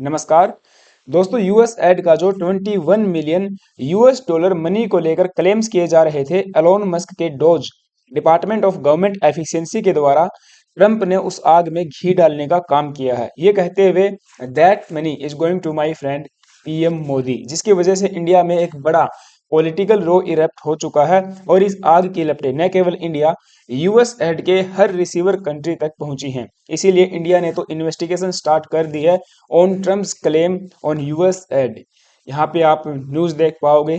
नमस्कार दोस्तों, US add का जो 21 मिलियन यूएस डॉलर मनी को लेकर क्लेम्स किए जा रहे थे एलोन मस्क के dose department of government efficiency के द्वारा ट्रंप ने उस आग में घी डालने का काम किया है, ये कहते हुए that money is going to my friend PM Modi, जिसकी वजह से इंडिया में एक बड़ा पॉलिटिकल रो इरेप्ट हो चुका है। और इस आग की लपटें न केवल इंडिया, यूएस एड के हर रिसीवर कंट्री तक पहुंची हैं। इसीलिए इंडिया ने तो इन्वेस्टिगेशन स्टार्ट कर दी है on Trump's claim on US add. यहाँ पे आप न्यूज देख पाओगे,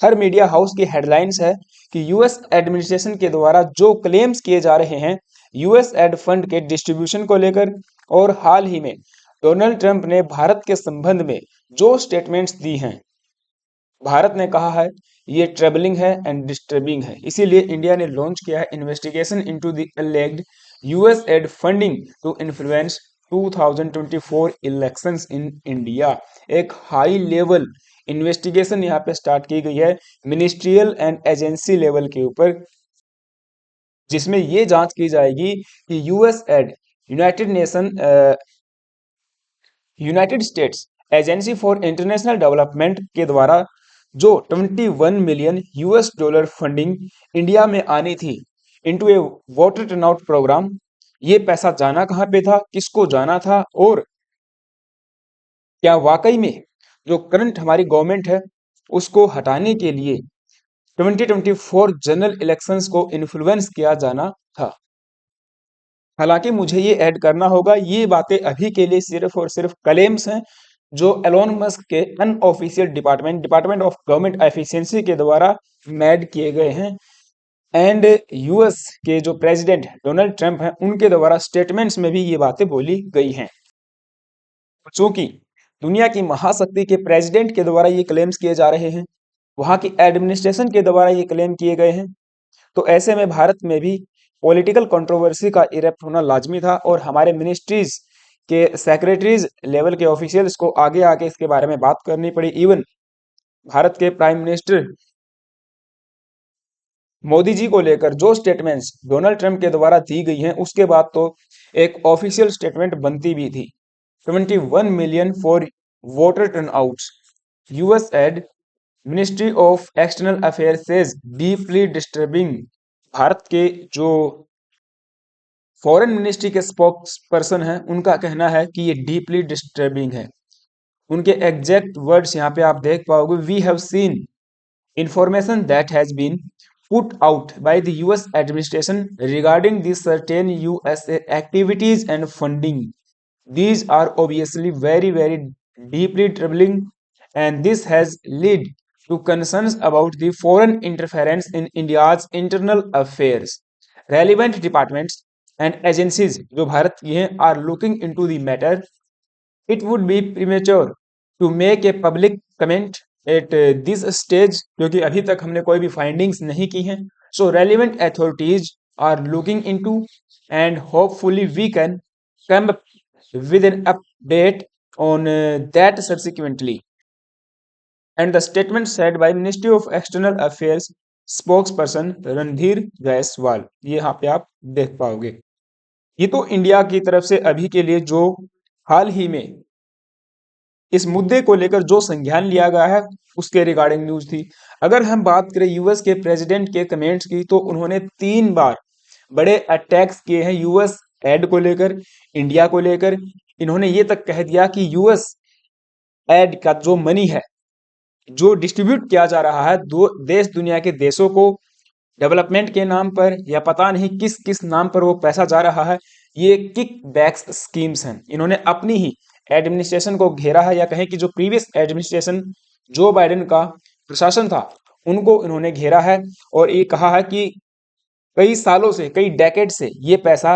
हर मीडिया हाउस की हेडलाइंस है कि यूएस एडमिनिस्ट्रेशन के द्वारा जो क्लेम्स किए जा रहे हैं यूएस एड फंड के डिस्ट्रीब्यूशन को लेकर। और हाल ही में डोनाल्ड ट्रंप ने भारत के संबंध में जो स्टेटमेंट्स दी हैं, भारत ने कहा है ये ट्रेबलिंग है एंड डिस्टर्बिंग है। इसीलिए इंडिया ने लॉन्च किया है investigation into the alleged US aid funding to influence 2024 elections in India. एक हाई लेवल इन्वेस्टिगेशन यहाँ पे स्टार्ट की गई है मिनिस्ट्रियल एंड एजेंसी लेवल के ऊपर, जिसमें ये जांच की जाएगी कि US add United states agency for international development के द्वारा जो 21 million US dollar funding India में आनी थी इनटू ए वाटर टर्नआउट प्रोग्राम, ये पैसा जाना कहाँ पे था, किसको जाना था, और क्या वाकई में जो करंट हमारी गवर्नमेंट है उसको हटाने के लिए 2024 जनरल इलेक्शंस को इन्फ्लुएंस किया जाना था। हालांकि मुझे ये ऐड करना होगा, ये बातें अभी के लिए सिर्फ और सिर्फ क्लेम्स हैं जो एलोन मस्क के unofficial department of government efficiency के द्वारा मेड किए गए हैं। एंड यूएस के जो प्रेसिडेंट डोनाल्ड ट्रंप हैं उनके द्वारा स्टेटमेंट्स में भी ये बातें बोली गई हैं। चूंकि दुनिया की महाशक्ति के प्रेसिडेंट के द्वारा ये क्लेम्स किए जा रहे हैं, वहां की एडमिनिस्ट्रेशन के द्वारा ये क्लेम किए गए हैं, तो ऐसे में भारत में भी पॉलिटिकल कंट्रोवर्सी का इरेप्ट होना लाजमी था। और हमारे मिनिस्ट्रीज के सेक्रेटरीज लेवल के ऑफिशियल्स को आगे आके इसके बारे में बात करनी पड़ी। इवन भारत के प्राइम मिनिस्टर मोदी जी को लेकर जो स्टेटमेंट्स डोनाल्ड ट्रंप के द्वारा दी गई हैं, उसके बाद तो एक ऑफिशियल स्टेटमेंट बनती भी थी। 21 million for voter turnouts, US aid, ministry of external affair says deeply disturbing. Bharat के जो फॉरेन मिनिस्ट्री के स्पोक्स पर्सन हैं उनका कहना है कि ये डीपली डिस्टर्बिंग है। उनके एग्जैक्ट वर्ड्स यहाँ पे आप देख पाओगे, we have seen information that has been put out by the US administration regarding the certain USA activities and funding. These are obviously very deeply troubling, and this has led to concerns about the foreign interference in India's internal affairs. Relevant departments and agencies जो भारत की हैं are looking into the matter. It would be premature to make a public comment at this stage, क्योंकि अभी तक हमने कोई भी findings नहीं की हैं। So relevant authorities are looking into, and hopefully we can come up with an update on that subsequently. And the statement said by Ministry of External Affairs spokesperson Randhir Jaiswal, ये यहाँ पे आप देख पाओगे। ये तो इंडिया की तरफ से अभी के लिए जो हाल ही में इस मुद्दे को लेकर जो संज्ञान लिया गया है उसके रिगार्डिंग न्यूज थी। अगर हम बात करें यूएस के प्रेसिडेंट के कमेंट्स की, तो उन्होंने 3 बार बड़े अटैक्स किए हैं यूएस एड को लेकर, इंडिया को लेकर। इन्होंने ये तक कह दिया कि यूएस एड का जो मनी है जो डिस्ट्रीब्यूट किया जा रहा है देश दुनिया के देशों को डेवलपमेंट के नाम पर या पता नहीं किस किस नाम पर वो पैसा जा रहा है, ये किक बैक्स स्कीम्स हैं। इन्होंने अपनी ही एडमिनिस्ट्रेशन को घेरा है, या कहें कि जो प्रीवियस एडमिनिस्ट्रेशन जो बाइडेन का प्रशासन था उनको इन्होंने घेरा है। और ये कहा है कि कई सालों से, कई डेकेड से ये पैसा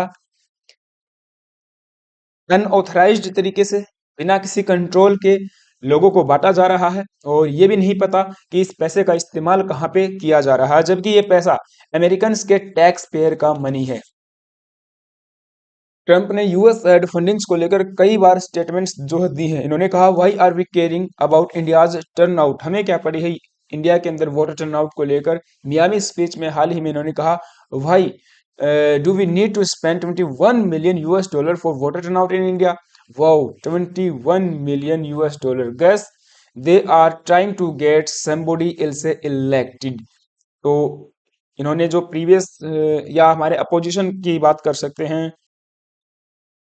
अनऑथराइज्ड तरीके से बिना किसी कंट्रोल के लोगों को बांटा जा रहा है, और ये भी नहीं पता कि इस पैसे का इस्तेमाल कहाँ पे किया जा रहा है, जबकि ये पैसा अमेरिकन के टैक्स पेयर का मनी है। ट्रंप ने यूएस एड फंडिंग्स को लेकर कई बार स्टेटमेंट्स जो दी हैं। इन्होंने कहा, why are we caring about India's turnout, हमें क्या पड़ी है इंडिया के अंदर वोटर टर्नआउट को लेकर। मियामी स्पीच में हाल ही में इन्होंने कहा, why do we need to spend 21 million US dollar for voter turnout in India. Wow, 21 million US dollar. Guess they are trying to get somebody else elected. तो इन्होंने जो previous या हमारे अपोजिशन की बात कर सकते हैं,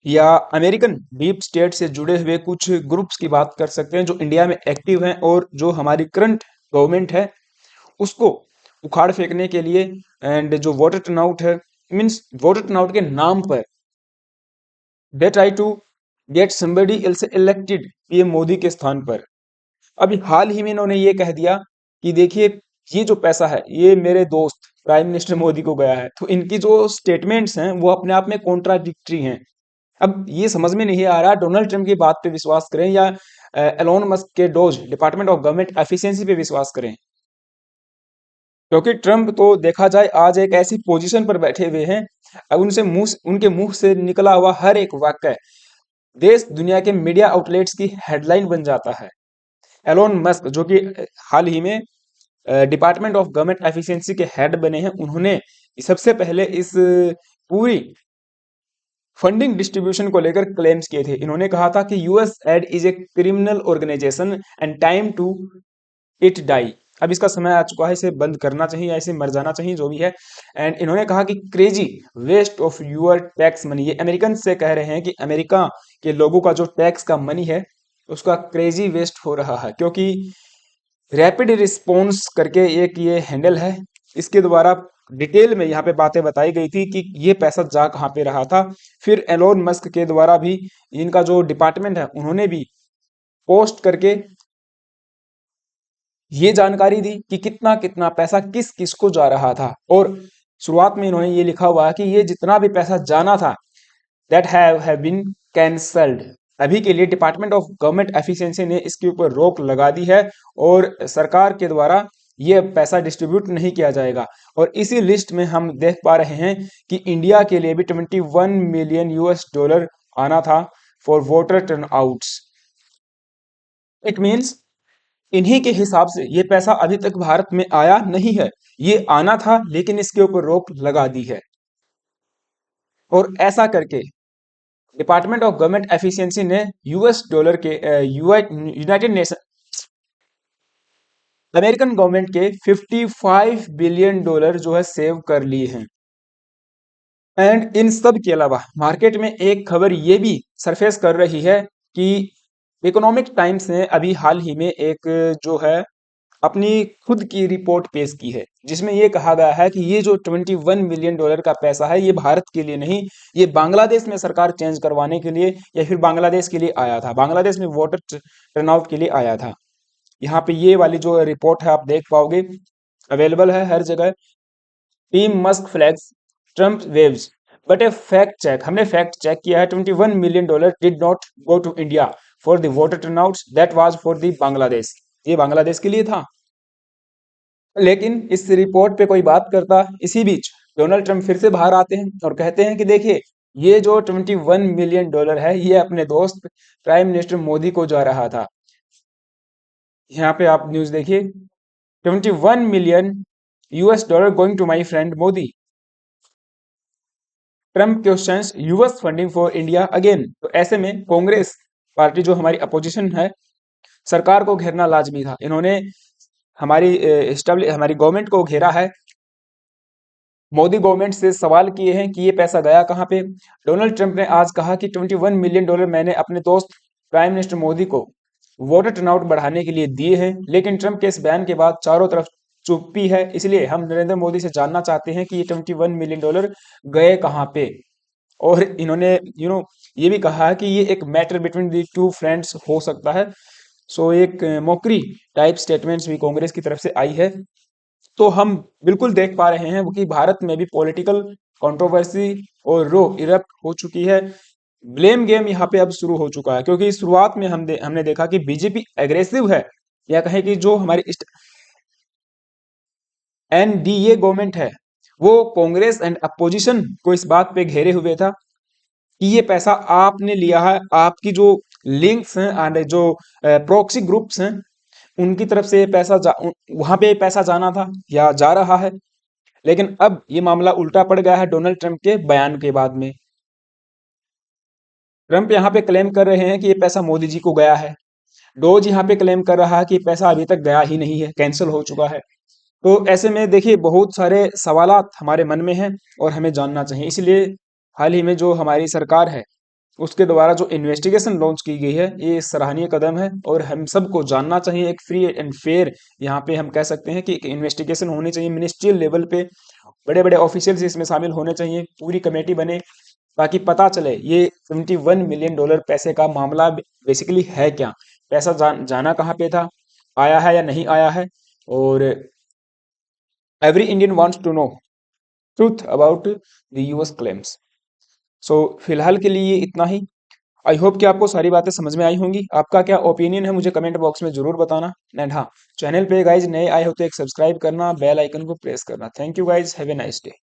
या अमेरिकन डीप स्टेट से जुड़े हुए कुछ ग्रुप्स की बात कर सकते हैं जो इंडिया में एक्टिव हैं और जो हमारी करंट गवर्नमेंट है उसको उखाड़ फेंकने के लिए, एंड जो वोटर टर्नआउट है, मींस वोटर टर्नआउट के नाम पर they try to get somebody else elected PM Modi के स्थान पर। अभी हाल ही में इन्होंने ये कह दिया कि देखिए, ये जो पैसा है ये मेरे दोस्त प्राइम मिनिस्टर मोदी को गया है। तो इनकी जो स्टेटमेंट्स हैं वो अपने आप में कॉन्ट्राडिक्टरी हैं। अब ये समझ में नहीं आ रहा डोनाल्ड ट्रंप की बात पे विश्वास करें या एलोन मस्क के dose department of government efficiency पे विश्वास करें, क्योंकि ट्रंप तो देखा जाए आज एक ऐसी पोजीशन पर बैठे हुए हैं, अब उनके मुंह से निकला हुआ हर एक वाक्य देश दुनिया के मीडिया आउटलेट्स की हेडलाइन बन जाता है। एलोन मस्क जो कि हाल ही में डिपार्टमेंट ऑफ गवर्नमेंट एफिशिएंसी के हेड बने हैं, उन्होंने सबसे पहले इस पूरी फंडिंग डिस्ट्रीब्यूशन को लेकर क्लेम्स किए थे। इन्होंने कहा था कि US aid is a criminal organization and time to it die. अब इसका समय आ चुका है, इसे बंद करना चाहिए या इसे मर जाना चाहिए, जो भी है। एंड इन्होंने कहा कि crazy waste of your tax money. ये अमेरिकन से कह रहे हैं कि अमेरिका के लोगों का जो टैक्स का मनी है उसका क्रेजी वेस्ट हो रहा है, क्योंकि रैपिड रिस्पॉन्स करके एक ये हैंडल है, इसके द्वारा डिटेल में यहाँ पे बातें बताई गई थी कि ये पैसा जा कहाँ पे रहा था। फिर एलोन मस्क के द्वारा भी इनका जो डिपार्टमेंट है उन्होंने भी पोस्ट करके ये जानकारी दी कि कितना कितना पैसा किस किस को जा रहा था। और शुरुआत में इन्होंने ये लिखा हुआ है कि ये जितना भी पैसा जाना था दैट हैव बीन कैंसल्ड। अभी के लिए डिपार्टमेंट ऑफ गवर्नमेंट एफिशिएंसी ने इसके ऊपर रोक लगा दी है और सरकार के द्वारा ये पैसा डिस्ट्रीब्यूट नहीं किया जाएगा। और इसी लिस्ट में हम देख पा रहे हैं कि इंडिया के लिए भी 21 मिलियन यूएस डॉलर आना था for voter turn outs. It means इन्हीं के हिसाब से ये पैसा अभी तक भारत में आया नहीं है। ये आना था लेकिन इसके ऊपर रोक लगा दी है। और ऐसा करके डिपार्टमेंट ऑफ गवर्नमेंट एफिशिएंसी ने यूएस डॉलर के यूनाइटेड नेशन अमेरिकन गवर्नमेंट के 55 बिलियन डॉलर जो है सेव कर लिए हैं। एंड इन सब के अलावा मार्केट में एक खबर ये भी सरफेस कर रही है कि इकोनॉमिक टाइम्स ने अभी हाल ही में एक जो है अपनी खुद की रिपोर्ट पेश की है, जिसमें ये कहा गया है कि ये जो 21 मिलियन डॉलर का पैसा है ये भारत के लिए नहीं, ये बांग्लादेश में सरकार चेंज करवाने के लिए या फिर बांग्लादेश के लिए आया था, बांग्लादेश में वोटर टर्नआउट के लिए आया था। यहाँ पे ये वाली जो रिपोर्ट है आप देख पाओगे, अवेलेबल है हर जगह। Team Musk flags Trump waves but a fact check, हमने फैक्ट चेक किया है, 21 million dollar did not go to India for the voter turnout, that was for the Bangladesh. ये बांग्लादेश के लिए था। लेकिन इस रिपोर्ट पे कोई बात करता, इसी बीच डोनाल्ड ट्रंप फिर से बाहर आते हैं और कहते हैं कि देखिए, ये जो 21 मिलियन डॉलर है ये अपने दोस्त प्राइम मिनिस्टर मोदी को जा रहा था। यहाँ पे आप न्यूज देखिए, 21 million US dollar going to my friend Modi, Trump questions US funding for India again. तो ऐसे में कांग्रेस पार्टी जो हमारी अपोजिशन है, सरकार को घेरना लाजमी था। इन्होंने हमारी गवर्नमेंट को घेरा है, मोदी गवर्नमेंट से सवाल किए हैं कि ये पैसा गया कहाँ पे। डोनाल्ड ट्रंप ने आज कहा कि 21 मिलियन डॉलर मैंने अपने दोस्त प्राइम मिनिस्टर मोदी को वोटर टर्नआउट बढ़ाने के लिए दिए हैं। लेकिन ट्रंप के इस बयान के बाद चारों तरफ चुप्पी है, इसलिए हम नरेंद्र मोदी से जानना चाहते हैं कि ये 21 मिलियन डॉलर गए कहाँ पे। और इन्होंने ये भी कहा है कि ये एक matter between the two friends हो सकता है। सो एक मौकरी टाइप स्टेटमेंट्स भी कांग्रेस की तरफ से आई है। तो हम बिल्कुल देख पा रहे हैं कि भारत में भी पॉलिटिकल कंट्रोवर्सी और रो इरप्ट हो चुकी है। ब्लेम गेम यहाँ पे अब शुरू हो चुका है, क्योंकि शुरुआत में हमने देखा कि बीजेपी एग्रेसिव है, या कहें कि जो हमारी एनडीए गवर्नमेंट है वो कांग्रेस एंड अपोजिशन को इस बात पे घेरे हुए था कि ये पैसा आपने लिया है, आपकी जो लिंक्स हैं एंड जो प्रॉक्सी ग्रुप्स हैं उनकी तरफ से ये पैसा वहां पे पैसा जाना था या जा रहा है। लेकिन अब ये मामला उल्टा पड़ गया है डोनाल्ड ट्रंप के बयान के बाद में। ट्रंप यहाँ पे क्लेम कर रहे हैं कि ये पैसा मोदी जी को गया है। डोज यहाँ पे क्लेम कर रहा है कि पैसा अभी तक गया ही नहीं है, कैंसिल हो चुका है। तो ऐसे में देखिए बहुत सारे सवालात हमारे मन में हैं और हमें जानना चाहिए। इसलिए हाल ही में जो हमारी सरकार है उसके द्वारा जो इन्वेस्टिगेशन लॉन्च की गई है, ये सराहनीय कदम है और हम सबको जानना चाहिए। एक फ्री एंड फेयर यहाँ पे हम कह सकते हैं कि एक इन्वेस्टिगेशन होनी चाहिए मिनिस्ट्रियल लेवल पे। बड़े बड़े ऑफिशियल्स इसमें शामिल होने चाहिए, पूरी कमेटी बने ताकि पता चले ये $71 मिलियन पैसे का मामला बेसिकली है क्या, पैसा जाना कहाँ पे था, आया है या नहीं आया है। और every Indian wants to know truth about the US claims. So फिलहाल के लिए इतना ही। आई होप कि आपको सारी बातें समझ में आई होंगी। आपका क्या ओपिनियन है मुझे कमेंट बॉक्स में जरूर बताना। एंड हाँ, चैनल पे गाइज नए आए हो तो एक सब्सक्राइब करना, बेल आइकन को प्रेस करना। Thank you guys, have a nice day.